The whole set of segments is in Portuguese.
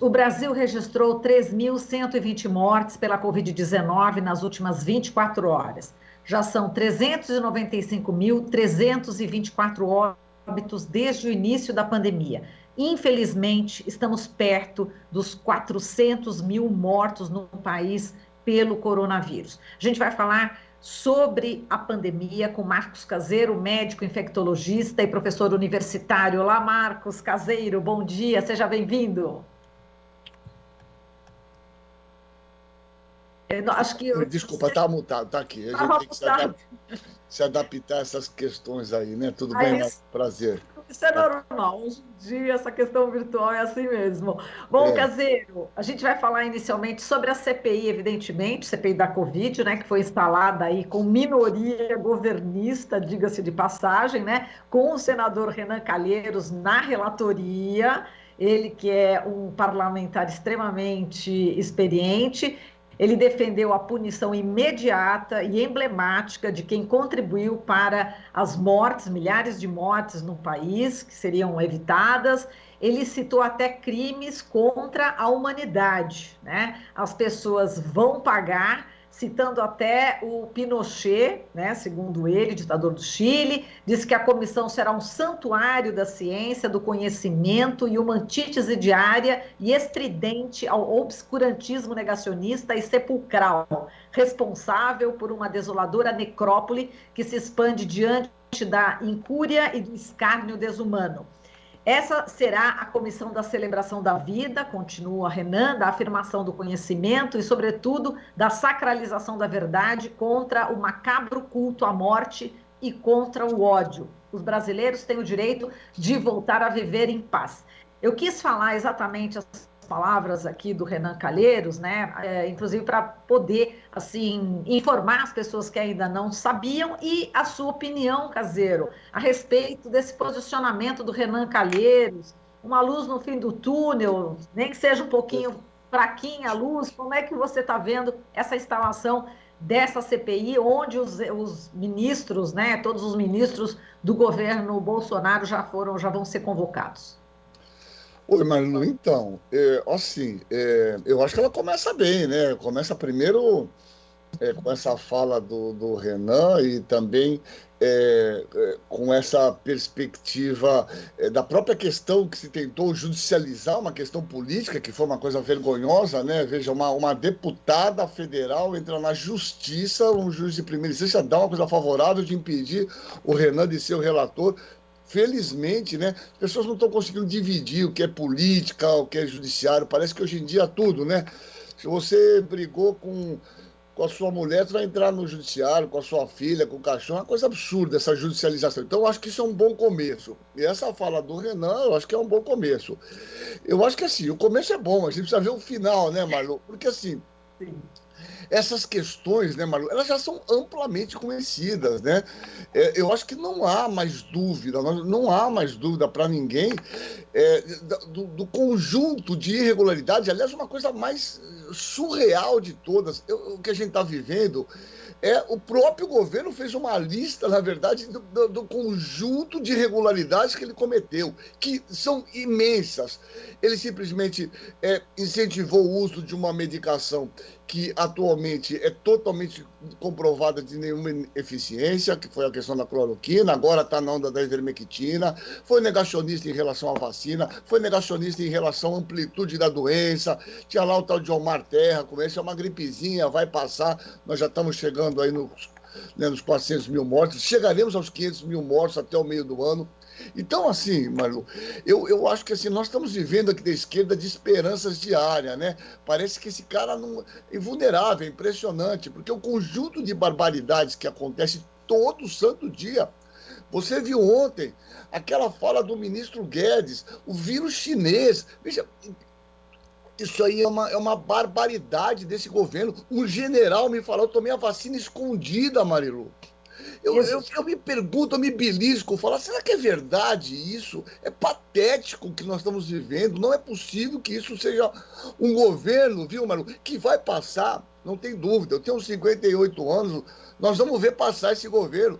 O Brasil registrou 3.120 mortes pela Covid-19 nas últimas 24 horas. Já são 395.324 óbitos desde o início da pandemia. Infelizmente, estamos perto dos 400 mil mortos no país pelo coronavírus. A gente vai falar sobre a pandemia com Marcos Caseiro, médico infectologista e professor universitário. Olá, Marcos Caseiro, bom dia, seja bem-vindo. Acho que Desculpa, está mutado, está aqui. A gente estava tem que mutado. se adaptar a essas questões aí, né? Tudo bem, Aí, Marco? Prazer. isso é normal. Hoje em dia, essa questão virtual é assim mesmo. Bom, É, Caseiro, a gente vai falar inicialmente sobre a CPI, evidentemente, CPI da Covid, né, que foi instalada aí com minoria governista, diga-se de passagem, né, com o senador Renan Calheiros na relatoria, ele que é um parlamentar extremamente experiente. Ele defendeu a punição imediata e emblemática de quem contribuiu para as mortes, milhares de mortes no país, que seriam evitadas. Ele citou até crimes contra a humanidade, né? As pessoas vão pagar, citando até o Pinochet, né? Segundo ele, ditador do Chile, disse que a comissão será um santuário da ciência, do conhecimento e uma antítese diária e estridente ao obscurantismo negacionista e sepulcral, responsável por uma desoladora necrópole que se expande diante da incúria e do escárnio desumano. Essa será a comissão da celebração da vida, continua Renan, da afirmação do conhecimento e, sobretudo, da sacralização da verdade contra o macabro culto à morte e contra o ódio. Os brasileiros têm o direito de voltar a viver em paz. Eu quis falar exatamente as palavras aqui do Renan Calheiros, né? Inclusive para poder assim informar as pessoas que ainda não sabiam e a sua opinião, Caseiro, a respeito desse posicionamento do Renan Calheiros, uma luz no fim do túnel, nem que seja um pouquinho fraquinha a luz. Como é que você está vendo essa instalação dessa CPI, onde os ministros, né, todos os ministros do governo Bolsonaro já vão ser convocados? Oi, Marilu, então, assim, eu acho que ela começa bem, né? Começa primeiro com essa fala do Renan e também com essa perspectiva da própria questão que se tentou judicializar uma questão política, que foi uma coisa vergonhosa, né? Veja, uma deputada federal entra na justiça, um juiz de primeira instância dá uma coisa favorável de impedir o Renan de ser o relator. Felizmente, né, as pessoas não estão conseguindo dividir o que é política, o que é judiciário. Parece que hoje em dia tudo, né? Se você brigou com a sua mulher, tu vai entrar no judiciário, com a sua filha, com o cachorro, é uma coisa absurda essa judicialização. Então, eu acho que isso é um bom começo. E essa fala do Renan, eu acho que é um bom começo. Eu acho que assim, o começo é bom, a gente precisa ver o final, né, Marlon? Porque assim, Sim. essas questões, né, Marlon, elas já são amplamente conhecidas, né? Eu acho que não há mais dúvida, não há mais dúvida para ninguém do conjunto de irregularidades. Aliás, uma coisa mais surreal de todas, o que a gente está vivendo o próprio governo fez uma lista, na verdade, do conjunto de irregularidades que ele cometeu, que são imensas. Ele simplesmente incentivou o uso de uma medicação que atualmente é totalmente comprovada de nenhuma eficiência, que foi a questão da cloroquina, agora está na onda da ivermectina, foi negacionista em relação à vacina, foi negacionista em relação à amplitude da doença, tinha lá o tal de Omar Terra, como esse é uma gripezinha, vai passar, nós já estamos chegando aí nos 400 mil mortos, chegaremos aos 500 mil mortos até o meio do ano. Então, assim, Malu, eu acho que assim, nós estamos vivendo aqui da esquerda de esperanças diárias, né? Parece que esse cara não, é invulnerável, é impressionante, porque o conjunto de barbaridades que acontece todo santo dia. Você viu ontem aquela fala do ministro Guedes, o vírus chinês. Veja, isso aí é uma barbaridade desse governo. Um general me falou, eu tomei a vacina escondida, Marilu. Isso. Eu me pergunto, eu me belisco, falo, será que é verdade isso? É patético o que nós estamos vivendo. Não é possível que isso seja um governo, viu, Maru, que vai passar, não tem dúvida. Eu tenho 58 anos, nós vamos ver passar esse governo.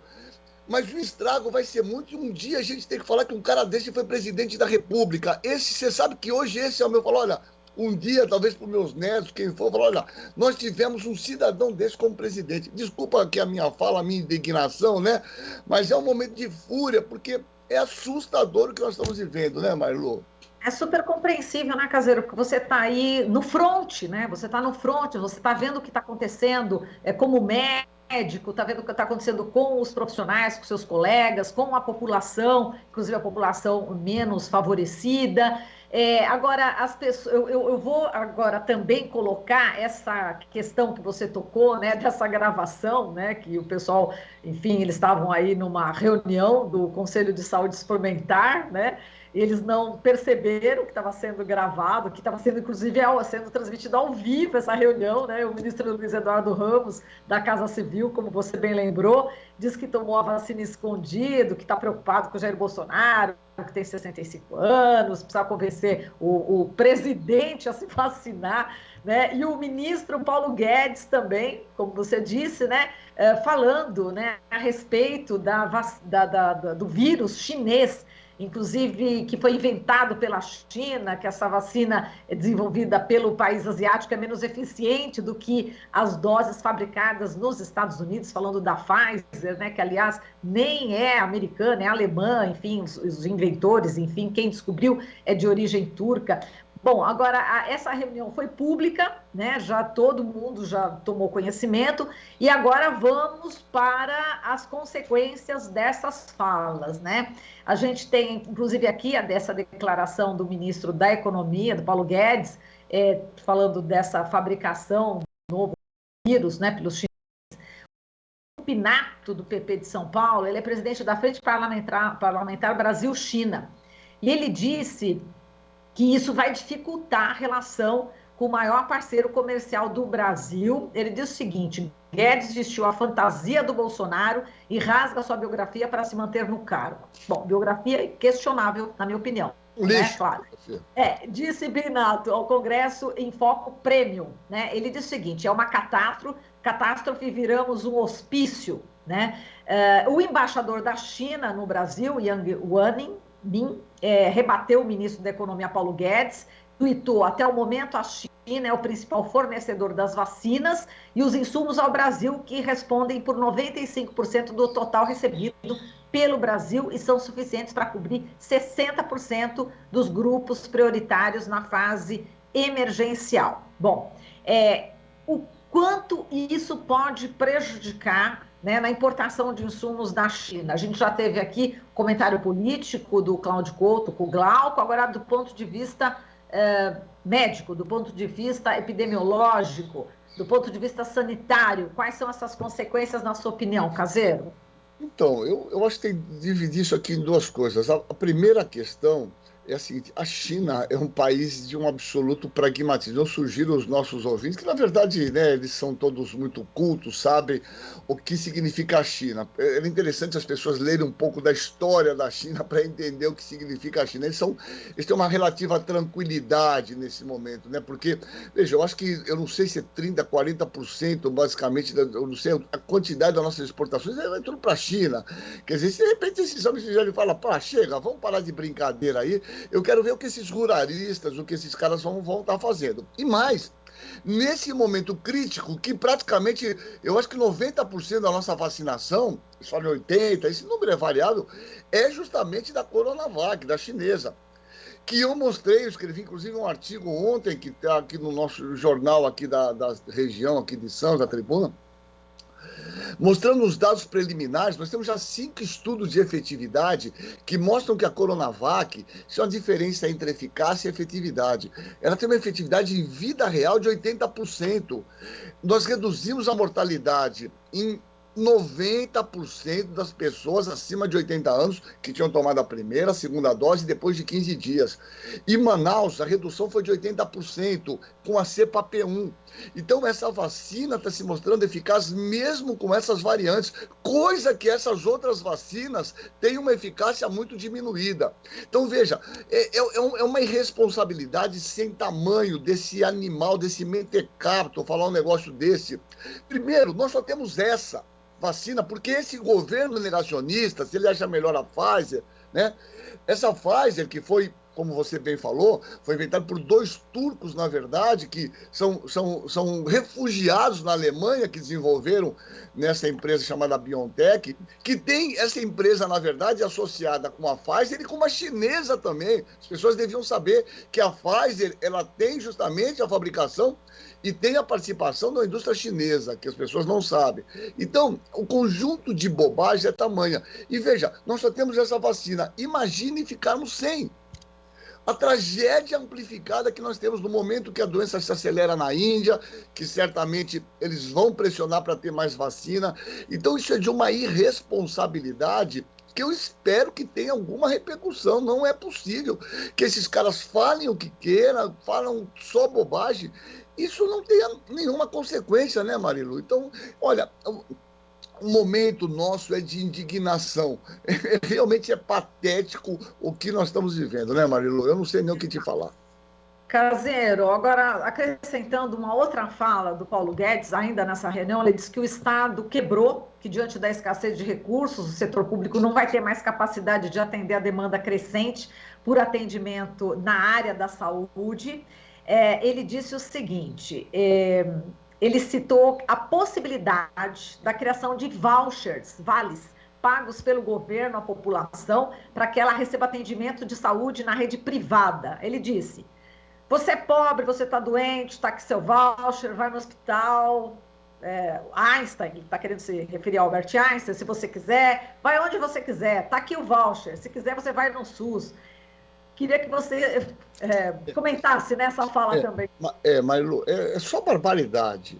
Mas o estrago vai ser muito. E um dia a gente tem que falar que um cara desse foi presidente da República. Você sabe que hoje esse é o meu. Falo, olha, um dia, talvez para os meus netos, quem for, falar, olha, nós tivemos um cidadão desse como presidente. Desculpa aqui a minha fala, a minha indignação, né? Mas é um momento de fúria, porque é assustador o que nós estamos vivendo, né, Marilu? É super compreensível, né, Caseiro? Porque você está aí no front, né? Você está no front, você está vendo o que está acontecendo como médico, está vendo o que está acontecendo com os profissionais, com seus colegas, com a população, inclusive a população menos favorecida. Agora, as pessoas, eu vou agora também colocar essa questão que você tocou, né, dessa gravação, né, que o pessoal, enfim, eles estavam aí numa reunião do Conselho de Saúde Suplementar, né? Eles não perceberam que estava sendo gravado, que estava sendo, inclusive, sendo transmitido ao vivo essa reunião, né? O ministro Luiz Eduardo Ramos, da Casa Civil, como você bem lembrou, diz que tomou a vacina escondido, que está preocupado com o Jair Bolsonaro, que tem 65 anos, precisa convencer o presidente a se vacinar, né? E o ministro Paulo Guedes também, como você disse, né? Falando, né, a respeito do vírus chinês, inclusive que foi inventado pela China, que essa vacina é desenvolvida pelo país asiático é menos eficiente do que as doses fabricadas nos Estados Unidos, falando da Pfizer, né, que aliás nem é americana, é alemã, enfim, os inventores, enfim, quem descobriu é de origem turca. Bom, agora essa reunião foi pública, né? Já todo mundo já tomou conhecimento e agora vamos para as consequências dessas falas, né? A gente tem, inclusive, aqui dessa declaração do ministro da Economia, do Paulo Guedes, falando dessa fabricação do novo vírus, né, pelos chineses. O Pinato, do PP de São Paulo, ele é presidente da Frente Parlamentar Brasil-China. E ele disse que isso vai dificultar a relação com o maior parceiro comercial do Brasil. Ele diz o seguinte: Guedes vestiu a fantasia do Bolsonaro e rasga sua biografia para se manter no cargo. Bom, biografia questionável, na minha opinião. Lixo. Né? Claro. Disse Binato ao Congresso em Foco Premium. Né? Ele diz o seguinte: é uma catástrofe, viramos um hospício. Né? O embaixador da China no Brasil, Yang Wanning, rebateu o ministro da Economia, Paulo Guedes, tuitou: até o momento a China é o principal fornecedor das vacinas e os insumos ao Brasil, que respondem por 95% do total recebido pelo Brasil e são suficientes para cobrir 60% dos grupos prioritários na fase emergencial. Bom, o quanto isso pode prejudicar, né, na importação de insumos da China? A gente já teve aqui comentário político do Cláudio Couto com o Glauco, agora do ponto de vista médico, do ponto de vista epidemiológico, do ponto de vista sanitário, quais são essas consequências, na sua opinião, Caseiro? Então, eu acho que tem que dividir isso aqui em duas coisas. A primeira questão é a seguinte: a China é um país de um absoluto pragmatismo. Eu sugiro aos nossos ouvintes, que na verdade, né, eles são todos muito cultos, sabem o que significa a China. É interessante as pessoas lerem um pouco da história da China para entender o que significa a China. Eles têm uma relativa tranquilidade nesse momento, né? Porque, veja, eu acho que, eu não sei se é 30%, 40%, basicamente, eu não sei a quantidade das nossas exportações, vai tudo para a China. Quer dizer, se de repente esses homens já lhe falam: pá, chega, vamos parar de brincadeira aí. Eu quero ver o que esses ruralistas, o que esses caras vão estar fazendo. E mais, nesse momento crítico, que praticamente, eu acho que 90% da nossa vacinação, só em 80%, esse número é variável, é justamente da Coronavac, da chinesa. Que eu mostrei, eu escrevi inclusive um artigo ontem, que está aqui no nosso jornal aqui da região, aqui de Santos, da Tribuna, mostrando os dados preliminares. Nós temos já 5 estudos de efetividade que mostram que a Coronavac, isso é uma diferença entre eficácia e efetividade. Ela tem uma efetividade em vida real de 80%. Nós reduzimos a mortalidade em 90% das pessoas acima de 80 anos que tinham tomado a primeira, a segunda dose depois de 15 dias. Em Manaus, a redução foi de 80% com a cepa P1. Então, essa vacina está se mostrando eficaz mesmo com essas variantes, coisa que essas outras vacinas têm uma eficácia muito diminuída. Então, veja, é uma irresponsabilidade sem tamanho desse animal, desse mentecapto, falar um negócio desse. Primeiro, nós só temos essa vacina, porque esse governo negacionista, se ele acha melhor a Pfizer, né? Essa Pfizer que foi como você bem falou, foi inventado por 2 turcos, na verdade, que são refugiados na Alemanha, que desenvolveram nessa empresa chamada BioNTech, que tem essa empresa, na verdade, associada com a Pfizer e com uma chinesa também. As pessoas deviam saber que a Pfizer, ela tem justamente a fabricação e tem a participação da indústria chinesa, que as pessoas não sabem. Então, o conjunto de bobagem é tamanha. E veja, nós só temos essa vacina. Imagine ficarmos sem. A tragédia amplificada que nós temos no momento que a doença se acelera na Índia, que certamente eles vão pressionar para ter mais vacina. Então, isso é de uma irresponsabilidade que eu espero que tenha alguma repercussão. Não é possível que esses caras falem o que queiram, falam só bobagem. Isso não tenha nenhuma consequência, né, Marilu? Então, olha, o momento nosso é de indignação. Realmente é patético o que nós estamos vivendo, né, Marilu? Eu não sei nem o que te falar. Caseiro, agora acrescentando uma outra fala do Paulo Guedes, ainda nessa reunião, ele disse que o Estado quebrou, que diante da escassez de recursos, o setor público não vai ter mais capacidade de atender a demanda crescente por atendimento na área da saúde. Ele disse o seguinte, ele citou a possibilidade da criação de vouchers, vales, pagos pelo governo à população para que ela receba atendimento de saúde na rede privada. Ele disse: você é pobre, você está doente, está aqui seu voucher, vai no hospital. Einstein, ele está querendo se referir ao Albert Einstein, se você quiser, vai onde você quiser, está aqui o voucher, se quiser você vai no SUS. Queria que você comentasse nessa fala também. Marilu, é só barbaridade.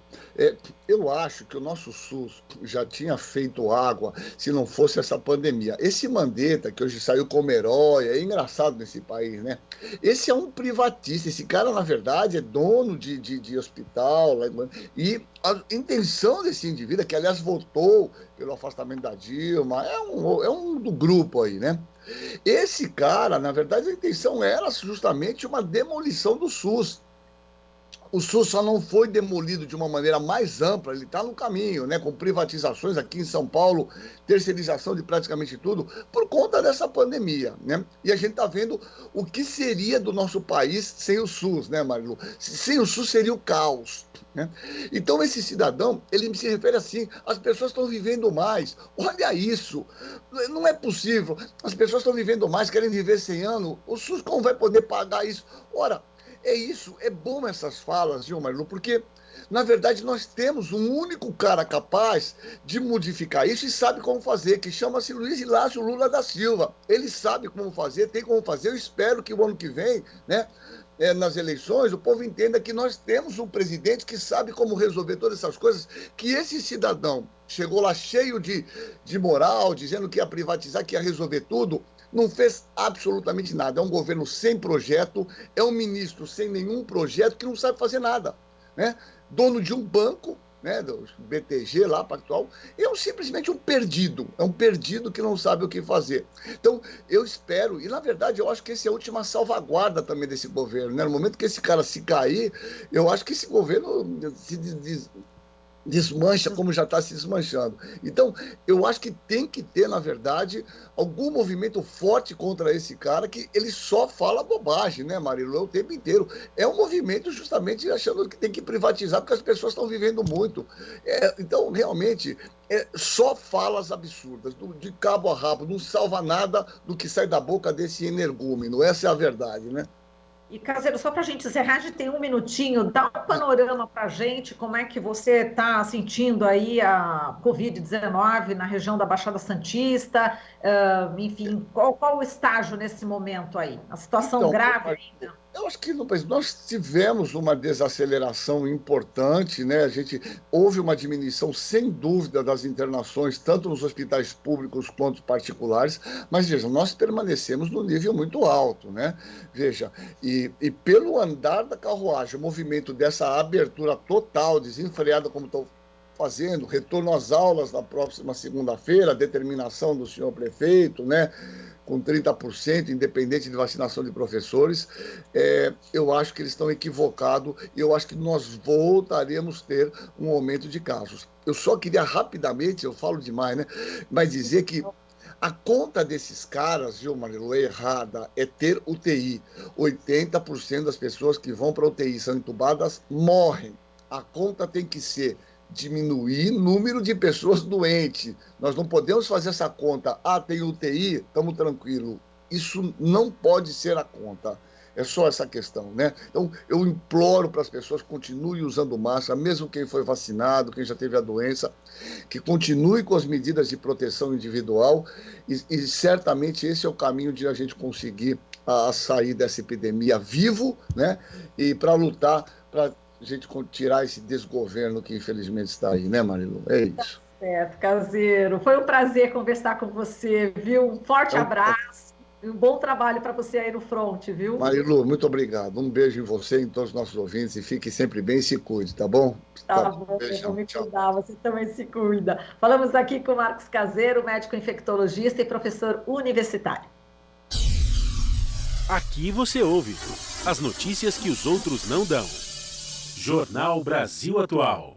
Eu acho que o nosso SUS já tinha feito água se não fosse essa pandemia. Esse Mandetta, que hoje saiu como herói, é engraçado nesse país, né? Esse é um privatista. Esse cara, na verdade, é dono de hospital. E a intenção desse indivíduo, que aliás votou pelo afastamento da Dilma, é um do grupo aí, né? Esse cara, na verdade, a intenção era justamente uma demolição do SUS. O SUS só não foi demolido de uma maneira mais ampla, ele está no caminho, né, com privatizações aqui em São Paulo, terceirização de praticamente tudo, por conta dessa pandemia, né? E a gente está vendo o que seria do nosso país sem o SUS, né, Marilu? Sem o SUS seria o caos, né? Então, esse cidadão, ele se refere assim, as pessoas estão vivendo mais, olha isso, não é possível, as pessoas estão vivendo mais, querem viver 100 anos, o SUS como vai poder pagar isso? Ora, é isso, é bom essas falas, viu, Marilu? Porque, na verdade, nós temos um único cara capaz de modificar isso e sabe como fazer, que chama-se Luiz Inácio Lula da Silva. Ele sabe como fazer, tem como fazer. Eu espero que o ano que vem, né, nas eleições, o povo entenda que nós temos um presidente que sabe como resolver todas essas coisas, que esse cidadão chegou lá cheio de moral, dizendo que ia privatizar, que ia resolver tudo. Não fez absolutamente nada. É um governo sem projeto, é um ministro sem nenhum projeto que não sabe fazer nada, né? Dono de um banco, né, do BTG lá, Pactual, simplesmente um perdido. É um perdido que não sabe o que fazer. Então, eu espero, e na verdade eu acho que essa é a última salvaguarda também desse governo, né? No momento que esse cara se cair, eu acho que esse governo se desmancha como já está se desmanchando. Então, eu acho que tem que ter, na verdade, algum movimento forte contra esse cara, que ele só fala bobagem, né, Marilu, o tempo inteiro. É um movimento justamente achando que tem que privatizar, porque as pessoas estão vivendo muito. Então, realmente, só falas absurdas, de cabo a rabo, não salva nada do que sai da boca desse energúmeno. Essa é a verdade, né? E, Caseiro, só para a gente encerrar, a gente tem um minutinho, dá um panorama para a gente, como é que você está sentindo aí a Covid-19 na região da Baixada Santista, enfim, qual o estágio nesse momento aí? A situação Então, grave ainda? eu acho que nós tivemos uma desaceleração importante, né? Houve uma diminuição, sem dúvida, das internações, tanto nos hospitais públicos quanto particulares, mas, veja, nós permanecemos no nível muito alto, né? Veja, e pelo andar da carruagem, o movimento dessa abertura total, desenfreada, como estou fazendo, retorno às aulas na próxima segunda-feira, determinação do senhor prefeito, né? Com 30%, independente de vacinação de professores, eu acho que eles estão equivocados e eu acho que nós voltaremos a ter um aumento de casos. Eu só queria rapidamente, eu falo demais, né? Mas dizer que A conta desses caras, viu, Marilu, é errada, é ter UTI. 80% das pessoas que vão para UTI e são entubadas morrem. A conta tem que ser diminuir o número de pessoas doentes. Nós não podemos fazer essa conta, tem UTI, estamos tranquilos. Isso não pode ser a conta. É só essa questão, né? Então, eu imploro para as pessoas que continuem usando máscara, mesmo quem foi vacinado, quem já teve a doença, que continue com as medidas de proteção individual e certamente esse é o caminho de a gente conseguir sair dessa epidemia vivo, né? E para lutar, para a gente tirar esse desgoverno que infelizmente está aí, né, Marilu? É isso. Certo, Caseiro. Foi um prazer conversar com você, viu? Um forte Então, abraço e um bom trabalho para você aí no front, viu? Marilu, muito obrigado. Um beijo em você e em todos os nossos ouvintes e fique sempre bem e se cuide, tá bom? Tá Tá bom. bom, eu vou Beijão, me tchau. cuidar, você também se cuida. Falamos aqui com o Marcos Caseiro, médico infectologista e professor universitário. Aqui você ouve as notícias que os outros não dão. Jornal Brasil Atual.